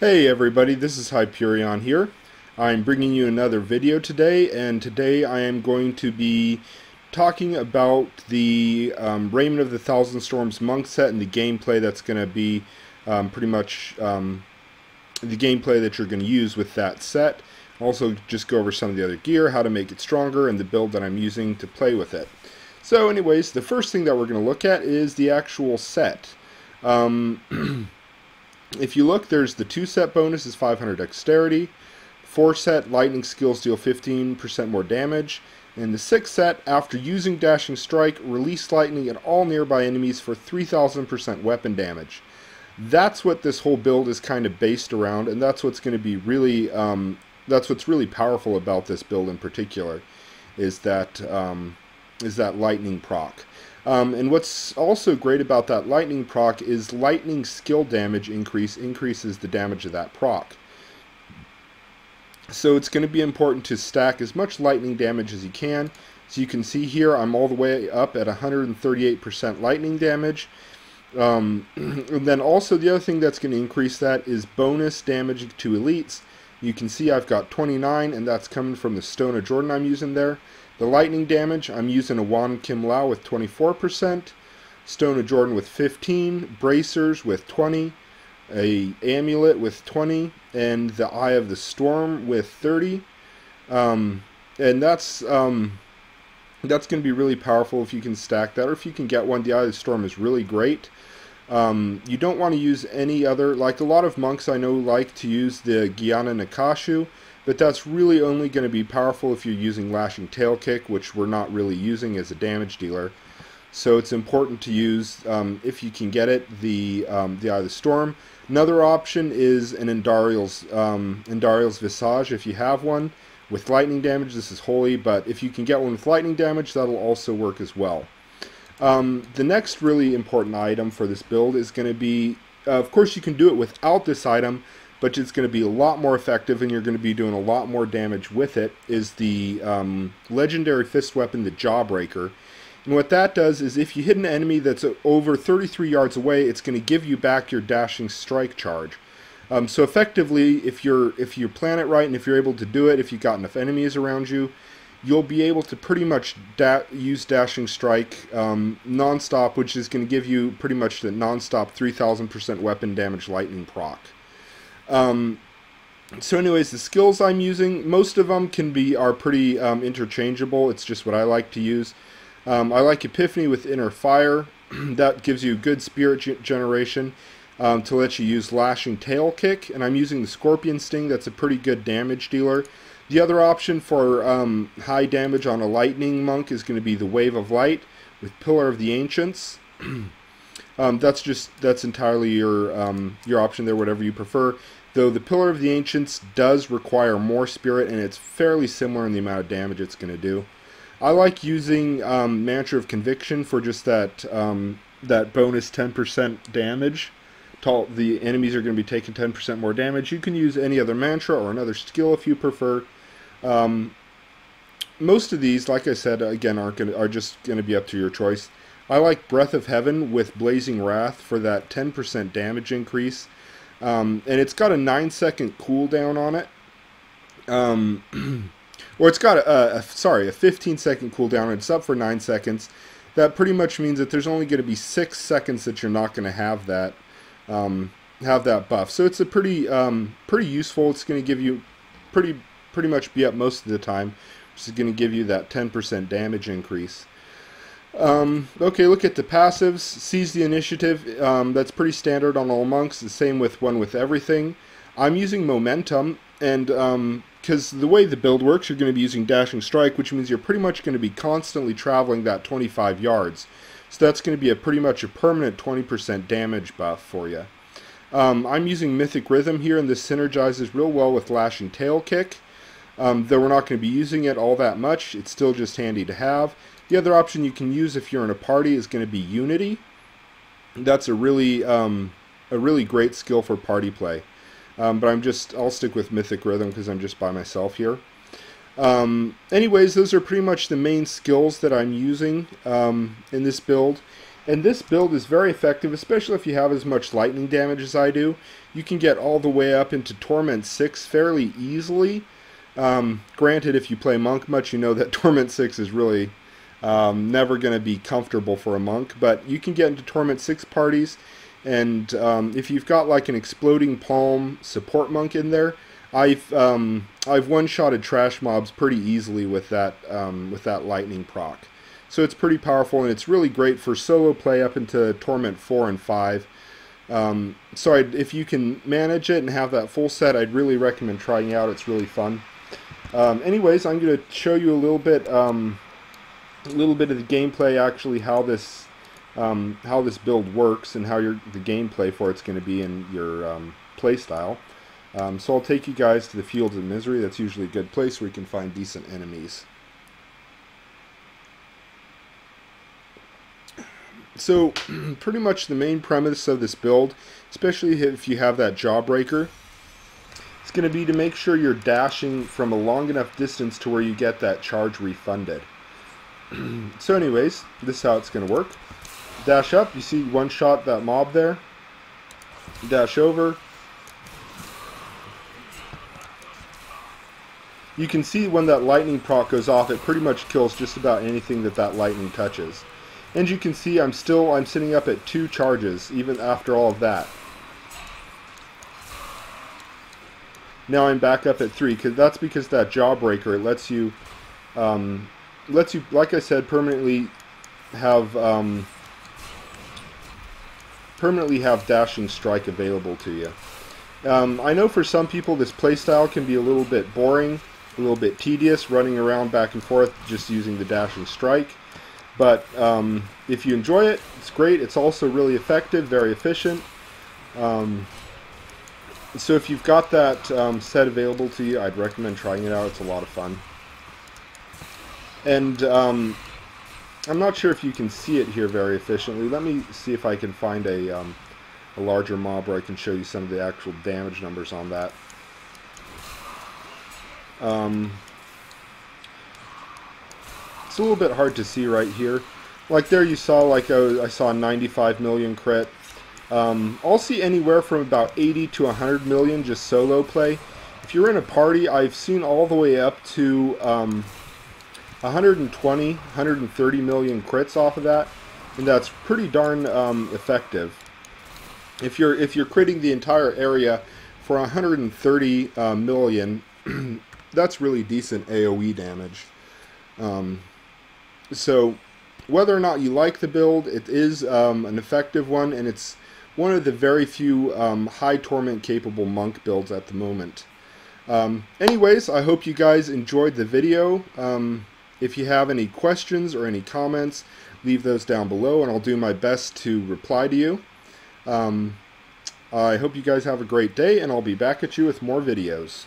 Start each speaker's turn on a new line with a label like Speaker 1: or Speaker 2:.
Speaker 1: Hey everybody, this is Hyperion here. I'm bringing you another video today, and today I am going to be talking about the Raiment of the Thousand Storms Monk set and the gameplay that's going to be pretty much the gameplay that you're going to use with that set. Also just go over some of the other gear, how to make it stronger, and the build that I'm using to play with it. So anyways, the first thing that we're going to look at is the actual set. If you look, there's the 2 set bonus is 500 dexterity, 4 set lightning skills deal 15% more damage, and the 6 set, after using dashing strike, release lightning at all nearby enemies for 3000% weapon damage. That's what this whole build is kind of based around, and that's what's going to be really that's what's really powerful about this build in particular, is that lightning proc. And what's also great about that lightning proc is lightning skill damage increases the damage of that proc. So it's going to be important to stack as much lightning damage as you can. So you can see here I'm all the way up at 138% lightning damage. And then also the other thing that's going to increase that is bonus damage to elites. You can see I've got 29, and that's coming from the Stone of Jordan I'm using there. The lightning damage, I'm using a Wan Kim Lao with 24%, Stone of Jordan with 15, Bracers with 20, a Amulet with 20, and the Eye of the Storm with 30. And that's going to be really powerful if you can stack that, or if you can get one. The Eye of the Storm is really great. You don't want to use any other, like a lot of monks I know like to use the Gyana Nakashu, but that's really only going to be powerful if you're using Lashing Tail Kick, which we're not really using as a damage dealer. So it's important to use, if you can get it, the Eye of the Storm. Another option is an Endariel's Visage if you have one. With lightning damage, this is holy, but if you can get one with lightning damage, that'll also work as well. The next really important item for this build is going to be, of course you can do it without this item, but it's going to be a lot more effective and you're going to be doing a lot more damage with it, is the legendary fist weapon, the Jawbreaker. And what that does is if you hit an enemy that's over 33 yards away, it's going to give you back your dashing strike charge. So effectively, if you plan it right and if you're able to do it, if you've got enough enemies around you, you'll be able to pretty much use dashing strike non-stop, which is going to give you pretty much the non-stop 3000% weapon damage lightning proc. So anyways, the skills I'm using, most of them are pretty interchangeable. It's just what I like to use. I like Epiphany with Inner Fire. That gives you good spirit generation to let you use Lashing Tail Kick. And I'm using the Scorpion Sting. That's a pretty good damage dealer. The other option for high damage on a lightning monk is going to be the Wave of Light with Pillar of the Ancients. That's entirely your option there, whatever you prefer. Though the Pillar of the Ancients does require more spirit, and it's fairly similar in the amount of damage it's going to do. I like using Mantra of Conviction for just that bonus 10% damage. The enemies are going to be taking 10% more damage. You can use any other mantra or another skill if you prefer. Most of these, like I said, again, are just going to be up to your choice. I like Breath of Heaven with Blazing Wrath for that 10% damage increase. And it's got a 9-second cooldown on it. Or it's got a 15-second cooldown, and it's up for 9 seconds. That pretty much means that there's only going to be 6 seconds that you're not going to have that buff. So it's a pretty useful. It's going to give you pretty much be up most of the time, which is going to give you that 10% damage increase. Okay, look at the passives. Seize the Initiative. That's pretty standard on all monks. The same with One with Everything. I'm using Momentum, and because the way the build works, you're going to be using Dashing Strike, which means you're pretty much going to be constantly traveling that 25 yards. So that's going to be pretty much a permanent 20% damage buff for you. I'm using Mythic Rhythm here, and this synergizes real well with Lashing Tail Kick. Though we're not going to be using it all that much, it's still just handy to have. The other option you can use if you're in a party is going to be Unity. That's a really great skill for party play. But I'll stick with Mythic Rhythm because I'm just by myself here. Anyways, those are pretty much the main skills that I'm using in this build. And this build is very effective, especially if you have as much lightning damage as I do. You can get all the way up into Torment 6 fairly easily. Granted, if you play Monk much, you know that Torment 6 is really never going to be comfortable for a Monk. But you can get into Torment 6 parties, and if you've got like an Exploding Palm support Monk in there, I've one-shotted trash mobs pretty easily with that lightning proc. So it's pretty powerful, and it's really great for solo play up into Torment 4 and 5. So if you can manage it and have that full set, I'd really recommend trying it out. It's really fun. Anyways, I'm going to show you a little bit of the gameplay, actually, how this build works and how the gameplay for it's going to be in your play style. So I'll take you guys to the Fields of Misery. That's usually a good place where you can find decent enemies. So, pretty much the main premise of this build, especially if you have that Jawbreaker, it's going to be to make sure you're dashing from a long enough distance to where you get that charge refunded. So anyways, this is how it's going to work. Dash up, you see one shot that mob there. Dash over. You can see when that lightning proc goes off, it pretty much kills just about anything that lightning touches. And you can see I'm sitting up at 2 charges, even after all of that. Now I'm back up at 3, that's because that Jawbreaker, it lets you, like I said, permanently have Dashing Strike available to you. I know for some people this playstyle can be a little bit boring, a little bit tedious, running around back and forth just using the Dashing Strike. But if you enjoy it, it's great. It's also really effective, very efficient. So if you've got that set available to you, I'd recommend trying it out. It's a lot of fun. And I'm not sure if you can see it here very efficiently. Let me see if I can find a larger mob where I can show you some of the actual damage numbers on that. It's a little bit hard to see right here. Like there you saw, like I saw 95 million crit. I'll see anywhere from about 80 to 100 million just solo play. If you're in a party, I've seen all the way up to 120, 130 million crits off of that, and that's pretty darn effective. If you're critting the entire area for 130 million, that's really decent AoE damage. So whether or not you like the build, it is an effective one, and it's one of the very few high torment capable monk builds at the moment. Anyways, I hope you guys enjoyed the video. If you have any questions or any comments, leave those down below and I'll do my best to reply to you. I hope you guys have a great day, and I'll be back at you with more videos.